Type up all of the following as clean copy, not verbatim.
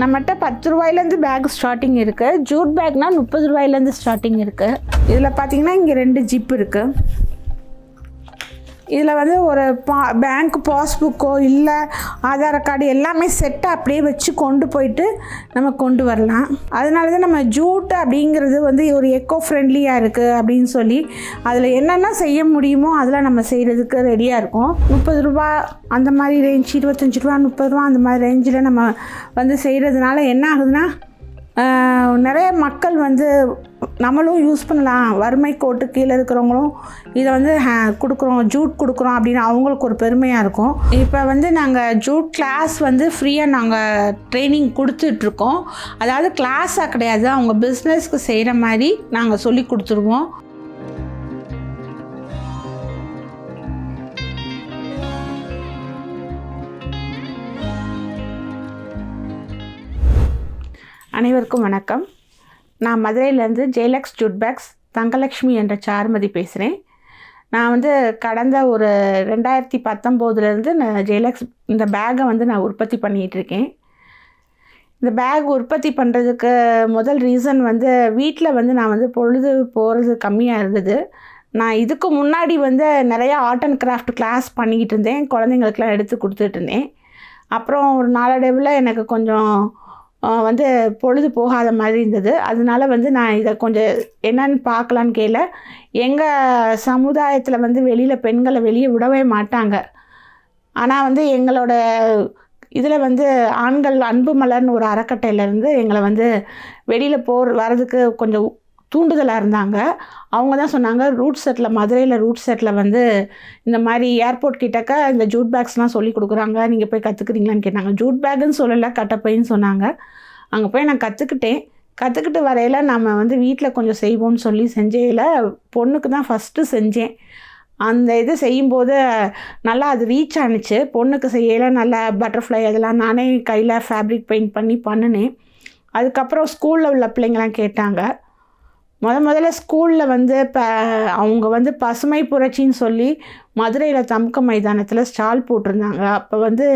நம்மகிட்ட 10 ரூபாயிலேருந்து back starting இருக்குது. ஜூட் பேக்னால் 30 ரூபாயிலேருந்து ஸ்டார்டிங் இருக்குது. இதில் பார்த்தீங்கன்னா இங்கே 2 ஜிப் இருக்குது. இதில் வந்து ஒரு பேங்க் பாஸ்புக்கோ இல்லை ஆதார் கார்டு எல்லாமே செட்டை அப்படியே வச்சு கொண்டு போயிட்டு நம்ம கொண்டு வரலாம். அதனால தான் நம்ம ஜூட் அப்படிங்கிறது வந்து ஒரு எக்கோ ஃப்ரெண்ட்லியாக இருக்குது அப்படின்னு சொல்லி அதில் என்னென்ன செய்ய முடியுமோ அதெல்லாம் நம்ம செய்கிறதுக்கு ரெடியாக இருக்கும். 30 ரூபா அந்த மாதிரி ரேஞ்ச், 25 ரூபா 30 ரூபா அந்த மாதிரி ரேஞ்சில் நம்ம வந்து செய்கிறதுனால என்ன ஆகுதுன்னா நிறைய மக்கள் வந்து நம்மளும் யூஸ் பண்ணலாம், வறுமை கோட்டு கீழே இருக்கிறவங்களும் இதை வந்து கொடுக்குறோம், ஜூட் கொடுக்குறோம் அப்படின்னு அவங்களுக்கு ஒரு பெருமையாக இருக்கும். இப்போ வந்து நாங்கள் ஜூட் கிளாஸ் வந்து ஃப்ரீயாக நாங்கள் ட்ரைனிங் கொடுத்துட்ருக்கோம். அதாவது கிளாஸாக கிடையாது, அவங்க பிஸ்னஸ்க்கு செய்கிற மாதிரி நாங்கள் சொல்லி கொடுத்துருவோம். அனைவருக்கும் வணக்கம். நான் மதுரையிலேருந்து ஜெயலக்ஸ் ஜூட் பேக்ஸ் தங்கலக்ஷ்மி என்ற சாருமதி பேசுகிறேன். நான் வந்து கடந்த ஒரு 2019 நான் ஜெயலக்ஸ் இந்த பேக்கை வந்து நான் உற்பத்தி பண்ணிகிட்ருக்கேன். இந்த பேக் உற்பத்தி பண்ணுறதுக்கு முதல் ரீசன் வந்து வீட்டில் வந்து நான் வந்து பொழுது போகிறது கம்மியாக இருந்தது. நான் இதுக்கு முன்னாடி வந்து நிறையா ஆர்ட் அண்ட் கிராஃப்ட் கிளாஸ் பண்ணிக்கிட்டு இருந்தேன், குழந்தைங்களுக்கெலாம் எடுத்து கொடுத்துட்டு இருந்தேன். அப்புறம் ஒரு நாளடைவில் எனக்கு கொஞ்சம் வந்து பொழுது போகாத மாதிரி இருந்தது. அதனால வந்து நான் இதை கொஞ்சம் என்னன்னு பார்க்கலான்னு கேள, எங்கள் சமுதாயத்தில் வந்து வெளியில் பெண்களை வெளியே விடவே மாட்டாங்க. ஆனால் வந்து எங்களோட இதில் வந்து ஆண்கள் அன்பு மலர்னு ஒரு அறக்கட்டையிலேருந்து எங்களை வந்து வெளியில் வரதுக்கு கொஞ்சம் தூண்டுதலாக இருந்தாங்க. அவங்க தான் சொன்னாங்க, மதுரையில் ரூட் செட்டில் வந்து இந்த மாதிரி ஏர்போர்ட் கிட்டக்க இந்த ஜூட் பேக்ஸ்லாம் சொல்லி கொடுக்குறாங்க, நீங்கள் போய் கற்றுக்குறீங்களான்னு கேட்டாங்க. ஜூட் பேக்குன்னு சொல்லலை, கட்டப்பைன்னு சொன்னாங்க. அங்கே போய் நான் கற்றுக்கிட்டு வரையில் நம்ம வந்து வீட்டில் கொஞ்சம் செய்வோம்னு சொல்லி செஞ்சையில் பொண்ணுக்கு தான் ஃபஸ்ட்டு செஞ்சேன். அந்த இது செய்யும்போது நல்லா அது ரீச் ஆணுச்சு. பொண்ணுக்கு செய்யலை நல்லா பட்டர்ஃப்ளை அதெல்லாம் நானே கையில் ஃபேப்ரிக் பெயிண்ட் பண்ணி பண்ணினேன். அதுக்கப்புறம் ஸ்கூலில் உள்ள பிள்ளைங்களாம் கேட்டாங்க. முதல்ல ஸ்கூலில் வந்து அவங்க வந்து பசுமை புரட்சின்னு சொல்லி மதுரையில் தமுக்க மைதானத்தில் ஸ்டால் போட்டிருந்தாங்க. அப்போ வந்து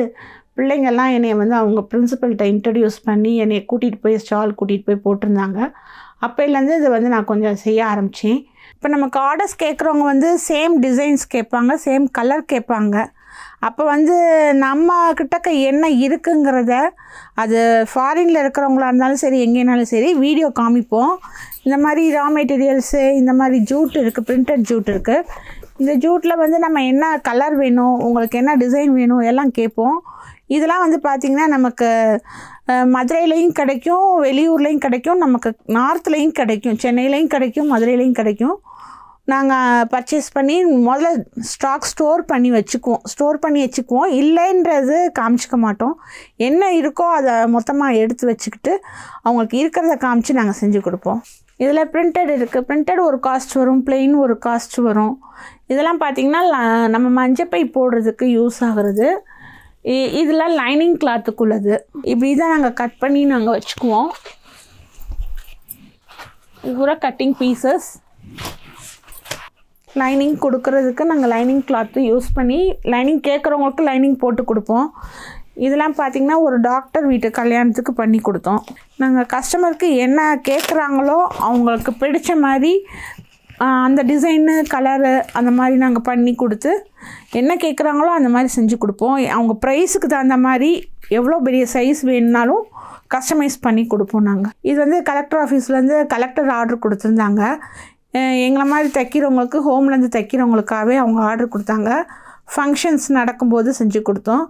பிள்ளைங்கள்லாம் என்னை வந்து அவங்க பிரின்சிபல்கிட்ட இன்ட்ரடியூஸ் பண்ணி என்னை கூட்டிகிட்டு போய் ஸ்டால் கூட்டிகிட்டு போய் போட்டிருந்தாங்க. அப்போலேருந்து இதை வந்து நான் கொஞ்சம் செய்ய ஆரம்பித்தேன். இப்போ நமக்கு ஆர்டர்ஸ் கேட்குறவங்க வந்து சேம் டிசைன்ஸ் கேட்பாங்க, சேம் கலர் கேட்பாங்க. அப்போ வந்து நம்ம கிட்டக்க என்ன இருக்குங்கிறத, அது ஃபாரினில் இருக்கிறவங்களா இருந்தாலும் சரி எங்கேனாலும் சரி வீடியோ காமிப்போம். இந்த மாதிரி ரா மெட்டீரியல்ஸு, இந்த மாதிரி ஜூட் இருக்குது, பிரிண்டட் ஜூட் இருக்குது. இந்த ஜூட்டில் வந்து நம்ம என்ன கலர் வேணும், உங்களுக்கு என்ன டிசைன் வேணும் எல்லாம் கேட்போம். இதெல்லாம் வந்து பார்த்திங்கன்னா நமக்கு மதுரையிலையும் கிடைக்கும், வெளியூர்லேயும் கிடைக்கும், நமக்கு நார்த்லேயும் கிடைக்கும், சென்னையிலையும் கிடைக்கும், மதுரையிலையும் கிடைக்கும். நாங்கள் பர்ச்சேஸ் பண்ணி முதல்ல ஸ்டோர் பண்ணி வச்சுக்குவோம். இல்லைன்றது காமிச்சிக்க மாட்டோம். என்ன இருக்கோ அதை மொத்தமாக எடுத்து வச்சுக்கிட்டு அவங்களுக்கு இருக்கிறத காமிச்சு நாங்கள் செஞ்சு கொடுப்போம். இதில் பிரிண்டட் இருக்குது. பிரிண்டட் ஒரு காஸ்ட் வரும், பிளெயின் ஒரு காஸ்ட் வரும். இதெல்லாம் பார்த்திங்கன்னா நம்ம மஞ்சப்பை போடுறதுக்கு யூஸ் ஆகிறது. இதெல்லாம் லைனிங் கிளாத்துக்குள்ளது. இப்படி தான் நாங்கள் கட் பண்ணி நாங்கள் வச்சுக்குவோம். இது பூரா கட்டிங் பீசஸ். லைனிங் கொடுக்கறதுக்கு நாங்கள் லைனிங் கிளாத்து யூஸ் பண்ணி லைனிங் கேட்குறவங்களுக்கு லைனிங் போட்டு கொடுப்போம். இதெல்லாம் பார்த்திங்கன்னா ஒரு டாக்டர் வீட்டு கல்யாணத்துக்கு பண்ணி கொடுத்தோம். நாங்கள் கஸ்டமருக்கு என்ன கேட்குறாங்களோ அவங்களுக்கு பிடிச்ச மாதிரி அந்த டிசைனு கலரு அந்த மாதிரி நாங்கள் பண்ணி கொடுத்து என்ன கேட்குறாங்களோ அந்த மாதிரி செஞ்சு கொடுப்போம். அவங்க ப்ரைஸுக்கு தகுந்த மாதிரி எவ்வளோ பெரிய சைஸ் வேணுனாலும் கஸ்டமைஸ் பண்ணி கொடுப்போம். நாங்கள் இது வந்து கலெக்டர் ஆஃபீஸ்லேருந்து கலெக்டர் ஆர்டர் கொடுத்துருந்தாங்க. எங்களை மாதிரி தைக்கிறவங்களுக்கு, ஹோம்லேருந்து தைக்கிறவங்களுக்காகவே அவங்க ஆர்டர் கொடுத்தாங்க. ஃபங்க்ஷன்ஸ் நடக்கும்போது செஞ்சு கொடுத்தோம்.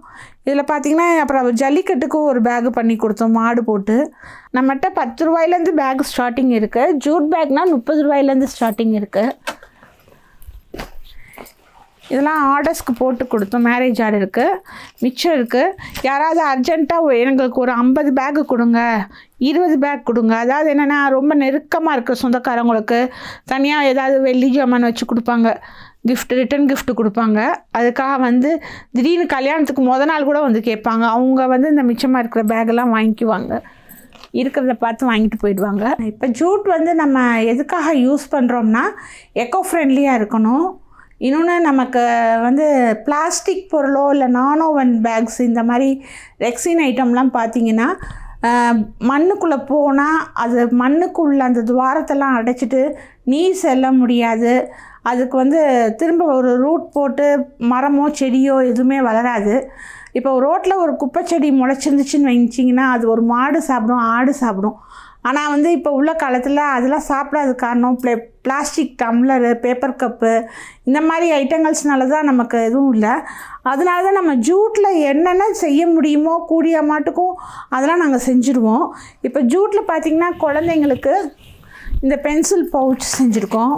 இதில் பார்த்திங்கன்னா அப்புறம் ஜல்லிக்கட்டுக்கு ஒரு பேகு பண்ணி கொடுத்தோம், மாடு போட்டு. நம்மகிட்ட 10 ரூபாயிலேருந்து பேக் ஸ்டார்டிங் இருக்குது. ஜூட் பேக்னால் 30 ரூபாயிலேருந்து ஸ்டார்டிங் இருக்குது. இதெல்லாம் ஆர்டர்ஸ்க்கு போட்டு கொடுத்தோம். மேரேஜ் ஆர்டர் இருக்குது, மிச்சம் இருக்குது. யாராவது அர்ஜென்ட்டாக எங்களுக்கு ஒரு 50 பேக்கு கொடுங்க, 20 பேக் கொடுங்க. அதாவது என்னென்னா ரொம்ப நெருக்கமாக இருக்கிற சொந்தக்காரங்களுக்கு தனியாக ஏதாவது வெள்ளி ஜாமான் வச்சு கொடுப்பாங்க, ரிட்டன் கிஃப்ட் கொடுப்பாங்க. அதுக்காக வந்து திடீர்னு கல்யாணத்துக்கு நாள் கூட வந்து கேட்பாங்க. அவங்க வந்து இந்த மிச்சமாக இருக்கிற பேக்கெல்லாம் வாங்கிக்குவாங்க, இருக்கிறத பார்த்து வாங்கிட்டு போயிடுவாங்க. இப்போ ஜூட் வந்து நம்ம எதுக்காக யூஸ் பண்ணுறோம்னா எக்கோ ஃப்ரெண்ட்லியாக இருக்கணும். இன்னொன்று நமக்கு வந்து பிளாஸ்டிக் பொருளோ இல்லை நானோவன் பேக்ஸ் இந்த மாதிரி ரெக்ஸின் ஐட்டம்லாம் பார்த்திங்கன்னா மண்ணுக்குள்ளே போனால் அது மண்ணுக்குள்ளே அந்த துவாரத்தெல்லாம் அடைச்சிட்டு நீர் செல்ல முடியாது. அதுக்கு வந்து திரும்ப ஒரு ரூட் போட்டு மரமோ செடியோ எதுவுமே வளராது. இப்போ ரோட்டில் ஒரு குப்பை செடி முளைச்சிருந்துச்சின்னு வச்சிங்கன்னா அது ஒரு மாடு சாப்பிடும், ஆடு சாப்பிடும். ஆனால் வந்து இப்போ உள்ள காலத்தில் அதெல்லாம் சாப்பிடாத காரணம் பிளாஸ்டிக் டம்ளரு, பேப்பர் கப்பு இந்த மாதிரி ஐட்டங்கள்ஸ்னால தான் நமக்கு எதுவும் இல்லை. அதனால தான் நம்ம ஜூட்டில் என்னென்ன செய்ய முடியுமோ கூடிய மாட்டுக்கும் அதெல்லாம் நாங்கள் செஞ்சுருவோம். இப்போ ஜூட்டில் பார்த்திங்கன்னா குழந்தைங்களுக்கு இந்த பென்சில் பவுச் செஞ்சுருக்கோம்,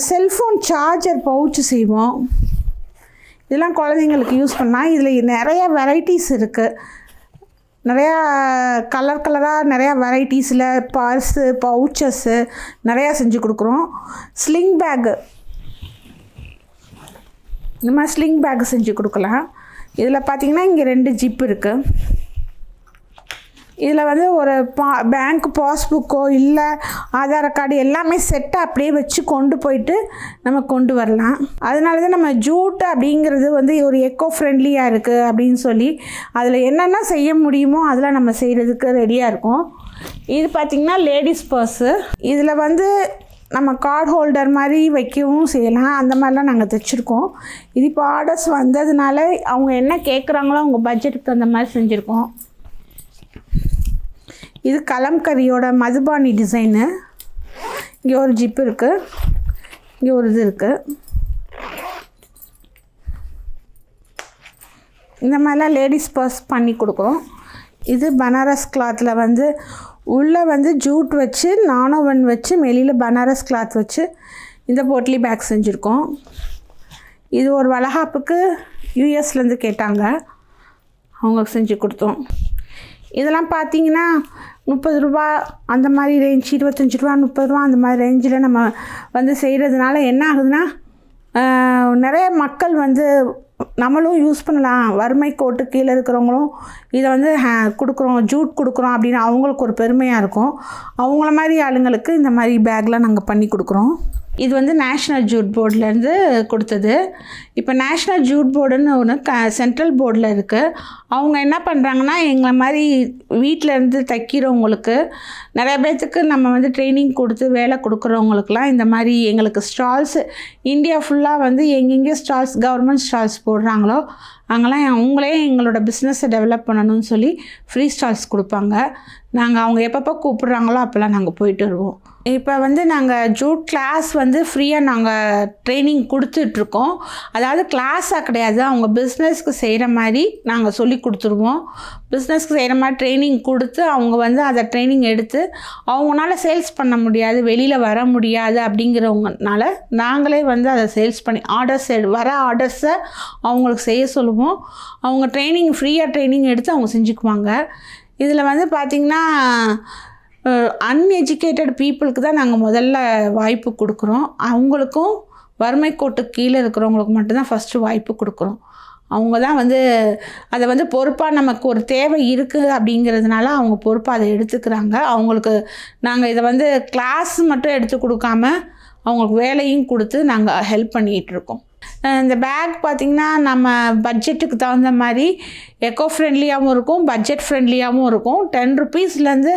செல்ஃபோன் சார்ஜர் பவுச்சு செய்வோம். இதெல்லாம் குழந்தைங்களுக்கு யூஸ் பண்ணால் இதில் நிறைய வெரைட்டிஸ் இருக்குது. நிறையா கலராக நிறையா வெரைட்டிஸில் பர்ஸு, பவுச்சஸ்ஸு நிறையா செஞ்சு கொடுக்குறோம். ஸ்லிங் பேக்கு, இந்த மாதிரி ஸ்லிங் பேக்கு செஞ்சு கொடுக்கலாம். இதில் பார்த்திங்கன்னா இங்கே 2 ஜிப் இருக்குது. இதில் வந்து ஒரு பேங்க் பாஸ்புக்கோ இல்லை ஆதார் கார்டு எல்லாமே செட்டை அப்படியே வச்சு கொண்டு போயிட்டு நம்ம கொண்டு வரலாம். அதனால தான் நம்ம ஜூட் அப்படிங்கிறது வந்து ஒரு எக்கோ ஃப்ரெண்ட்லியாக இருக்குது அப்படின்னு சொல்லி அதில் என்னென்ன செய்ய முடியுமோ அதெல்லாம் நம்ம செய்கிறதுக்கு ரெடியாக இருக்கும். இது பார்த்திங்கன்னா லேடிஸ் பர்ஸு. இதில் வந்து நம்ம கார்டு ஹோல்டர் மாதிரி வைக்கவும் செய்யலாம். அந்த மாதிரிலாம் நாங்கள் தைச்சிருக்கோம். இது இப்போ ஆர்டர்ஸ் வந்ததுனால அவங்க என்ன கேட்குறாங்களோ அவங்க பட்ஜெட்டுக்கு தகுந்த மாதிரி செஞ்சுருக்கோம். இது கலம்கரியோட மதுபானி டிசைனு. இங்கே ஒரு ஜிப்பு இருக்குது, இங்கே ஒரு இது இருக்குது. இந்த மாதிரிலாம் லேடிஸ் பர்ஸ் பண்ணி கொடுக்குறோம். இது பனாரஸ் கிளாத்தில் வந்து உள்ளே வந்து ஜூட் வச்சு நானோவன் வச்சு வெளியில் பனாரஸ் கிளாத் வச்சு இந்த போட்லி பேக் செஞ்சுருக்கோம். இது ஒரு வளகாப்புக்கு யூஎஸ்லேருந்து கேட்டாங்க, அவங்களுக்கு செஞ்சு கொடுத்தோம். இதெல்லாம் பார்த்திங்கன்னா 30 ரூபா அந்த மாதிரி ரேஞ்ச், 25 ரூபா 30 ரூபா அந்த மாதிரி ரேஞ்சில் நம்ம வந்து செய்கிறதுனால என்ன ஆகுதுன்னா நிறைய மக்கள் வந்து நம்மளும் யூஸ் பண்ணலாம், வறுமை கோட்டு கீழே இருக்கிறவங்களும் இதை வந்து கொடுக்குறோம், ஜூட் கொடுக்குறோம் அப்படின்னு அவங்களுக்கு ஒரு பெருமையாக இருக்கும். அவங்கள மாதிரி ஆளுங்களுக்கு இந்த மாதிரி பேக்லாம் நாங்கள் பண்ணி கொடுக்குறோம். இது வந்து நேஷ்னல் ஜூட் போர்ட்லேருந்து கொடுத்தது. இப்போ நேஷ்னல் ஜூட் போர்டுன்னு ஒன்று சென்ட்ரல் போர்டில் இருக்குது. அவங்க என்ன பண்ணுறாங்கன்னா எங்களை மாதிரி வீட்டிலேருந்து தைக்கிறவங்களுக்கு நிறைய பேர்த்துக்கு நம்ம வந்து ட்ரைனிங் கொடுத்து வேலை கொடுக்குறவங்களுக்குலாம் இந்த மாதிரி எங்களுக்கு ஸ்டால்ஸு இந்தியா ஃபுல்லாக வந்து எங்கெங்கே ஸ்டால்ஸ் கவர்மெண்ட் ஸ்டால்ஸ் போடுறாங்களோ அங்கெல்லாம் அவங்களே எங்களோட பிஸ்னஸை டெவலப் பண்ணணும்னு சொல்லி ஃப்ரீ ஸ்டால்ஸ் கொடுப்பாங்க. நாங்கள் அவங்க எப்பப்போ கூப்பிட்றாங்களோ அப்போல்லாம் நாங்கள் போயிட்டு வருவோம். இப்போ வந்து நாங்கள் ஜூட் கிளாஸ் வந்து ஃப்ரீயாக நாங்கள் ட்ரைனிங் கொடுத்துட்ருக்கோம். அதாவது கிளாஸாக கிடையாது, அவங்க பிஸ்னஸ்க்கு செய்கிற மாதிரி நாங்கள் சொல்லி கொடுத்துருவோம். பிஸ்னஸ்க்கு செய்கிற மாதிரி ட்ரைனிங் கொடுத்து அவங்க வந்து அதை ட்ரைனிங் எடுத்து அவங்களால சேல்ஸ் பண்ண முடியாது, வெளியில் வர முடியாது அப்படிங்கிறவங்கனால நாங்களே வந்து அதை சேல்ஸ் பண்ணி வர ஆர்டர்ஸை அவங்களுக்கு செய்ய சொல்லுவோம். அவங்க ட்ரைனிங் ஃப்ரீயாக ட்ரைனிங் எடுத்து அவங்க செஞ்சுக்குவாங்க. இதில் வந்து பார்த்திங்கன்னா அன்எஜுகேட்டட் பீப்புளுக்கு தான் நாங்கள் முதல்ல வாய்ப்பு கொடுக்குறோம். அவங்களுக்கும் வறுமை கோட்டுக்கு கீழே இருக்கிறவங்களுக்கு மட்டும்தான் ஃபஸ்ட்டு வாய்ப்பு கொடுக்குறோம். அவங்க தான் வந்து அதை வந்து பொறுப்பாக நமக்கு ஒரு தேவை இருக்குது அப்படிங்கிறதுனால அவங்க பொறுப்பாக அதை எடுத்துக்கிறாங்க. அவங்களுக்கு நாங்கள் இதை வந்து கிளாஸ் மட்டும் எடுத்து கொடுக்காம அவங்களுக்கு வேலையும் கொடுத்து நாங்கள் ஹெல்ப் பண்ணிகிட்ருக்கோம். இந்த பேக் பார்த்திங்கன்னா நம்ம பட்ஜெட்டுக்கு தகுந்த மாதிரி எக்கோ ஃப்ரெண்ட்லியாகவும் இருக்கும், பட்ஜெட் ஃப்ரெண்ட்லியாகவும் இருக்கும். 10 ருபீஸ்லேருந்து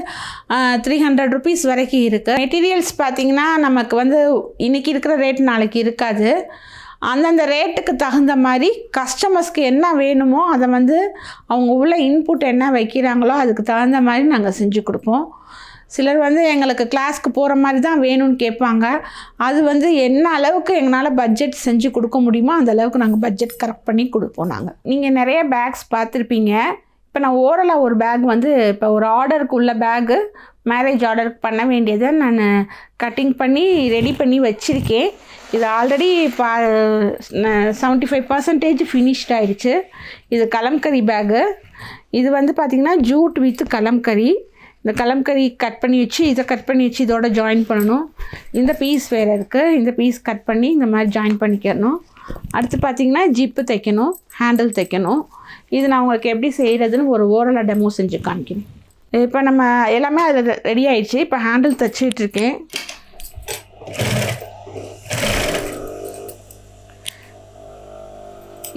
300 ருபீஸ் வரைக்கும் இருக்குது. மெட்டீரியல்ஸ் பார்த்திங்கன்னா நமக்கு வந்து இன்றைக்கி இருக்கிற ரேட் நாளைக்கு இருக்காது. அந்தந்த ரேட்டுக்கு தகுந்த மாதிரி கஸ்டமர்ஸ்க்கு என்ன வேணுமோ அதை வந்து அவங்க உள்ள இன்புட் என்ன வைக்கிறாங்களோ அதுக்கு தகுந்த மாதிரி நாங்கள் செஞ்சு கொடுப்போம். சிலர் வந்து எங்களுக்கு கிளாஸ்க்கு போகிற மாதிரி தான் வேணும்னு கேட்பாங்க. அது வந்து என்ன அளவுக்கு எங்களால் பட்ஜெட் செஞ்சு கொடுக்க முடியுமோ அந்த அளவுக்கு நாங்கள் பட்ஜெட் கரெக்ட் பண்ணி கொடுப்போம். நீங்கள் நிறைய பேக்ஸ் பார்த்துருப்பீங்க. இப்போ நான் ஓரலாக ஒரு பேக் வந்து இப்போ ஒரு ஆர்டருக்கு உள்ள பேக்கு மேரேஜ் ஆர்டருக்கு பண்ண வேண்டியதை நான் கட்டிங் பண்ணி ரெடி பண்ணி வச்சுருக்கேன். இது ஆல்ரெடி 75% ஃபினிஷ்ட் ஆகிடுச்சு. இது கலம்கரி பேகு. இது வந்து பார்த்திங்கன்னா ஜூட் வித் கலம்கரி. இந்த கலம்கரி கட் பண்ணி வச்சு இதை கட் பண்ணி வச்சு இதோட ஜாயின் பண்ணணும். இந்த பீஸ் வேறு இருக்குது, இந்த பீஸ் கட் பண்ணி இந்த மாதிரி ஜாயின் பண்ணிக்கணும். அடுத்து பார்த்திங்கன்னா ஜிப்பு தைக்கணும், ஹேண்டில் தைக்கணும். இது நான் உங்களுக்கு எப்படி செய்கிறதுன்னு ஒரு ஓரலாக டெமோ செஞ்சு காமிக்கிறேன். இப்போ நம்ம எல்லாமே அதில் ரெடி ஆகிடுச்சு. இப்போ ஹேண்டில் தைச்சிட்ருக்கேன்.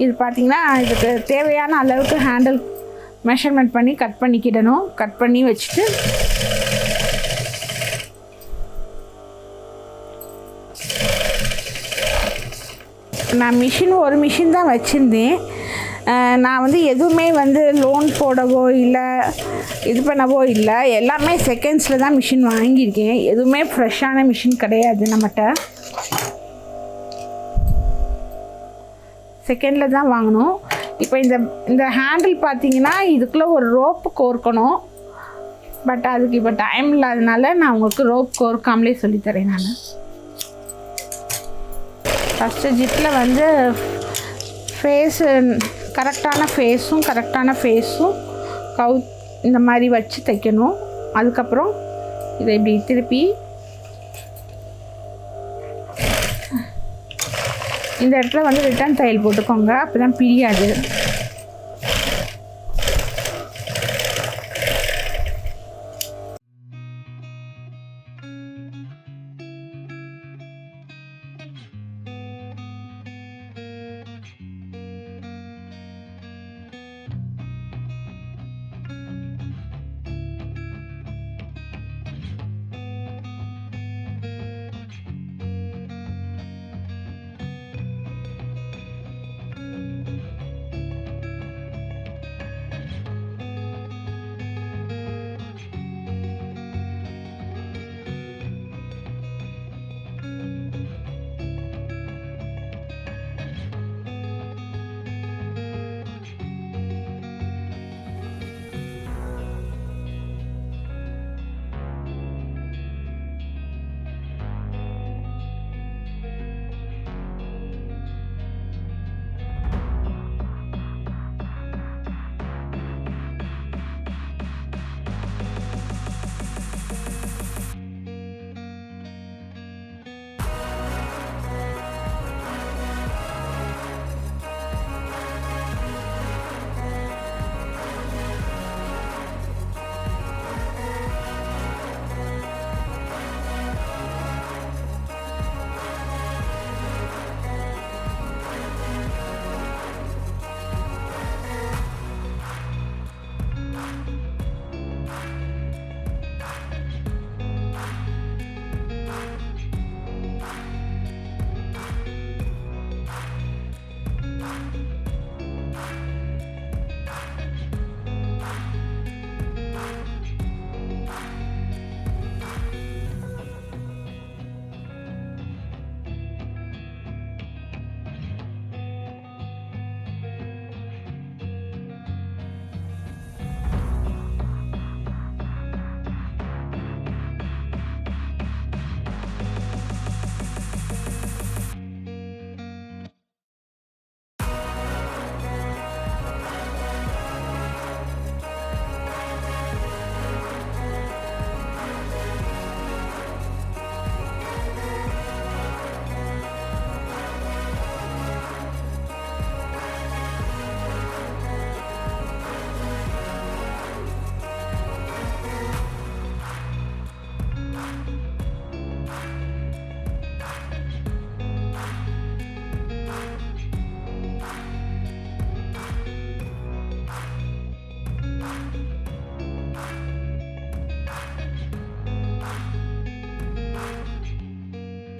இது பார்த்திங்கன்னா இதுக்கு தேவையான அளவுக்கு ஹேண்டில் மெஷர்மெண்ட் பண்ணி கட் பண்ணிக்கிடணும். கட் பண்ணி வச்சுட்டு நான் ஒரு மிஷின் தான் வச்சுருந்தேன். நான் வந்து எதுவுமே வந்து லோன் போடவோ இல்லை இது பண்ணவோ இல்லை, எல்லாமே செகண்ட்ஸில் தான் மிஷின் வாங்கியிருக்கேன். எதுவுமே ஃப்ரெஷ்ஷான மிஷின் கிடையாது நம்மகிட்ட. செகண்டில் தான் வாங்கணும். இப்போ இந்த ஹேண்டில் பார்த்தீங்கன்னா இதுக்குள்ளே ஒரு ரோப்பு கோர்க்கணும். பட் அதுக்கு இப்போ டைம் இல்லாதனால நான் உங்களுக்கு ரோப் கோர்க்காமலே சொல்லித்தரேன். நான் ஃபஸ்ட்டு ஜிப்பில் வந்து கரெக்டான ஃபேஸும் இந்த மாதிரி வச்சு தைக்கணும். அதுக்கப்புறம் இதை இப்படி திருப்பி இந்த இடத்துல வந்து ரிட்டர்ன் தையல் போட்டுக்கோங்க, அப்போ தான் பிரியாது.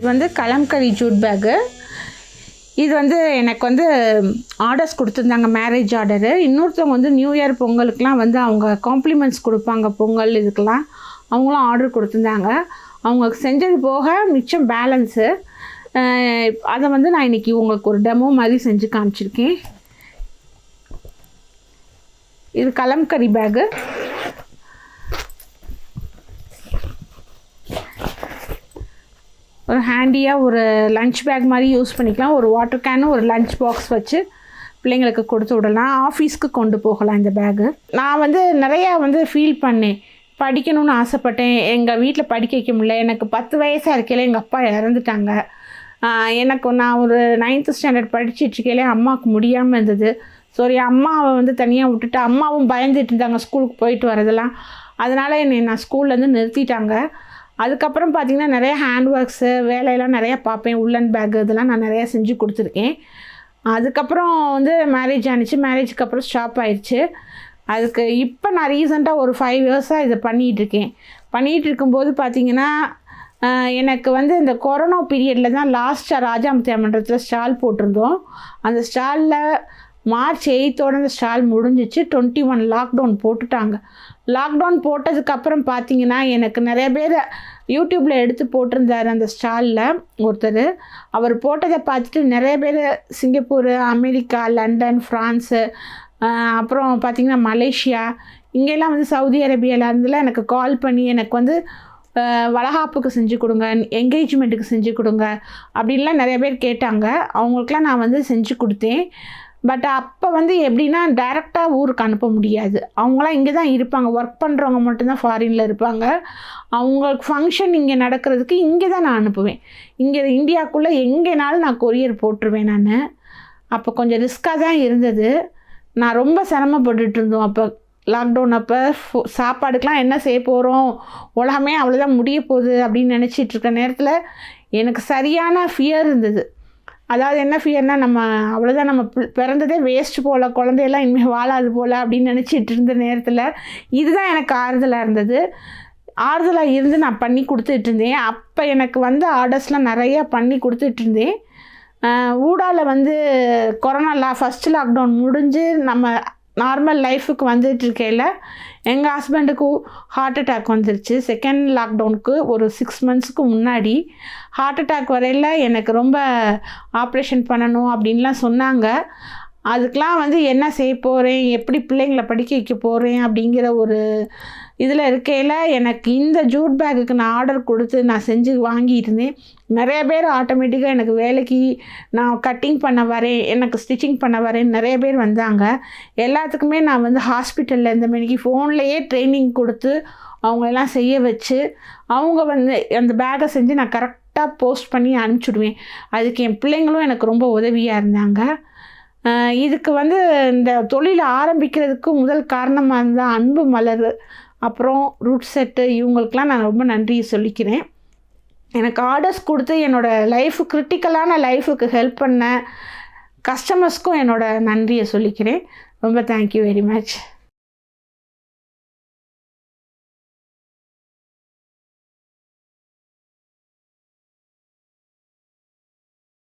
இது வந்து கலம்கரி ஜூட் பேக்கு. இது வந்து எனக்கு வந்து ஆர்டர்ஸ் கொடுத்துருந்தாங்க, மேரேஜ் ஆர்டரு. இன்னொருத்தவங்க வந்து நியூ இயர் பொங்கலுக்கெலாம் வந்து அவங்க காம்ப்ளிமெண்ட்ஸ் கொடுப்பாங்க, பொங்கல் இதுக்கெலாம். அவங்களும் ஆர்டர் கொடுத்துருந்தாங்க. அவங்க செஞ்சது போக மிச்சம் பேலன்ஸு. அதை வந்து நான் இன்றைக்கி உங்களுக்கு ஒரு டெமோ மாதிரி செஞ்சு காமிச்சிருக்கேன். இது கலம்கரி பேக்கு. ஒரு ஹேண்டியாக ஒரு லன்ச் பேக் மாதிரி யூஸ் பண்ணிக்கலாம். ஒரு வாட்டர் கேனு ஒரு லன்ச் பாக்ஸ் வச்சு பிள்ளைங்களுக்கு கொடுத்து விடலாம். ஆஃபீஸ்க்கு கொண்டு போகலாம் இந்த பேகு. நான் வந்து நிறையா வந்து ஃபீல் பண்ணேன், படிக்கணும்னு ஆசைப்பட்டேன். எங்கள் வீட்டில் படிக்க வைக்க முடியல. எனக்கு 10 வயசாக இருக்கையில எங்கள் அப்பா இறந்துட்டாங்க. நான் ஒரு 9th ஸ்டாண்டர்ட் படிச்சுட்ருக்கையிலே அம்மாவுக்கு முடியாமல் இருந்தது. சரி, அம்மாவை வந்து தனியாக விட்டுட்டு, அம்மாவும் பயந்துட்டு இருந்தாங்க ஸ்கூலுக்கு போயிட்டு வரதெல்லாம். அதனால் நான் ஸ்கூல்லேருந்து நிறுத்திட்டாங்க. அதுக்கப்புறம் பார்த்திங்கன்னா நிறைய ஹேண்ட் ஒர்க்ஸு வேலையெல்லாம் நிறையா பார்ப்பேன். உள்ளன் பேக்கு இதெல்லாம் நான் நிறையா செஞ்சு கொடுத்துருக்கேன். அதுக்கப்புறம் வந்து மேரேஜ் ஆனிச்சு. மேரேஜுக்கு அப்புறம் ஸ்டாப் ஆயிடுச்சு. அதுக்கு இப்போ நான் ரீசெண்டாக ஒரு 5 இயர்ஸாக இதை பண்ணிகிட்ருக்கேன். பண்ணிகிட்டு இருக்கும்போது பார்த்திங்கன்னா எனக்கு வந்து இந்த கொரோனா பீரியடில் தான் லாஸ்ட்டாக ராஜாமுத்தியா மன்றத்தில் ஸ்டால் போட்டிருந்தோம். அந்த ஸ்டாலில் March 8 அந்த ஸ்டால் முடிஞ்சிச்சு. 21 லாக்டவுன் போட்டுட்டாங்க. லாக்டவுன் போட்டதுக்கப்புறம் பார்த்திங்கன்னா எனக்கு நிறைய பேர் யூடியூப்பில் எடுத்து போட்டிருந்தார் அந்த ஸ்டாலில் ஒருத்தர். அவர் போட்டதை பார்த்துட்டு நிறைய பேர் சிங்கப்பூர், அமெரிக்கா, லண்டன், ஃப்ரான்ஸு, அப்புறம் பார்த்திங்கன்னா மலேசியா, இங்கெல்லாம் வந்து சவுதி அரேபியாவிலேருந்துலாம் எனக்கு கால் பண்ணி எனக்கு வந்து வளகாப்புக்கு செஞ்சு கொடுங்க, என்கேஜ்மெண்ட்டுக்கு செஞ்சு கொடுங்க அப்படின்லாம் நிறைய பேர் கேட்டாங்க. அவங்களுக்குலாம் நான் வந்து செஞ்சு கொடுத்தேன். பட் அப்போ வந்து எப்படின்னா டைரெக்டாக ஊருக்கு அனுப்ப முடியாது. அவங்களாம் இங்கே தான் இருப்பாங்க. ஒர்க் பண்ணுறவங்க மட்டும்தான் ஃபாரினில் இருப்பாங்க. அவங்களுக்கு ஃபங்க்ஷன் இங்கே நடக்கிறதுக்கு இங்கே தான் நான் அனுப்புவேன். இங்கே இந்தியாவுக்குள்ளே எங்கேனாலும் நான் கொரியர் போட்டுருவேன் நான். அப்போ கொஞ்சம் ரிஸ்க்காக தான் இருந்தது. நான் ரொம்ப சிரமப்பட்டுட்டு இருந்தோம் அப்போ லாக்டவுன் அப்போ. சாப்பாடுக்கெலாம் என்ன செய்ய போகிறோம், உலகமே அவ்வளோதான் முடிய போகுது அப்படின்னு நினச்சிட்டு இருக்க நேரத்தில் எனக்கு சரியான ஃபியர் இருந்தது. அதாவது என்ன ஃபியர்னால், நம்ம அவ்வளோதான், நம்ம பிறந்ததே வேஸ்ட் போல், குழந்தையெல்லாம் இனிமேல் வாழாது போல் அப்படின்னு நினச்சிட்டு இருந்த நேரத்தில் இதுதான் எனக்கு ஆறுதலாக இருந்தது. ஆறுதலாக இருந்து நான் பண்ணி கொடுத்துட்ருந்தேன். அப்போ எனக்கு வந்து ஆர்டர்ஸ்லாம் நிறையா பண்ணி கொடுத்துட்ருந்தேன். ஊடாவில் வந்து கொரோனா ஃபஸ்ட்டு லாக்டவுன் முடிஞ்சு நம்ம நார்மல் லைஃபுக்கு வந்துட்டுருக்கையில் எங்கள் ஹஸ்பண்டுக்கு ஹார்ட் அட்டாக் வந்துருச்சு. செகண்ட் லாக்டவுனுக்கு ஒரு 6 மந்த்ஸுக்கு முன்னாடி ஹார்ட் அட்டாக் வரையில் எனக்கு ரொம்ப ஆப்ரேஷன் பண்ணணும் அப்படின்லாம் சொன்னாங்க. அதுக்கெலாம் வந்து என்ன செய்ய போகிறேன், எப்படி பிள்ளைங்களை படிக்க வைக்க போகிறேன் அப்படிங்கிற ஒரு இதில் இருக்கையில் எனக்கு இந்த ஜூட் பேக்குக்கு நான் ஆர்டர் கொடுத்து நான் செஞ்சு வாங்கியிருந்தேன். நிறைய பேர் ஆட்டோமேட்டிக்காக எனக்கு வேலைக்கு நான் கட்டிங் பண்ண வரேன், எனக்கு ஸ்டிச்சிங் பண்ண வரேன் நிறைய பேர் வந்தாங்க. எல்லாத்துக்குமே நான் வந்து ஹாஸ்பிட்டலில் இந்த மணிக்கு ஃபோன்லேயே ட்ரைனிங் கொடுத்து அவங்களெல்லாம் செய்ய வச்சு அவங்க வந்து அந்த பேக்கை செஞ்சு நான் கரெக்டாக போஸ்ட் பண்ணி அனுப்பிச்சுடுவேன். அதுக்கு என் பிள்ளைங்களும் எனக்கு ரொம்ப உதவியாக இருந்தாங்க. இதுக்கு வந்து இந்த தொழிலை ஆரம்பிக்கிறதுக்கு முதல் காரணமாக இருந்தால் அன்பு மலர், அப்புறம் ரூட் செட்டு, இவங்களுக்கெலாம் நான் ரொம்ப நன்றி சொல்லிக்கிறேன். எனக்கு ஆர்டர்ஸ் கொடுத்து என்னோடய லைஃபு கிரிட்டிக்கலான லைஃபுக்கு ஹெல்ப் பண்ண கஸ்டமர்ஸ்க்கும் என்னோடய நன்றியை சொல்லிக்கிறேன். ரொம்ப தேங்க்யூ வெரி மச்.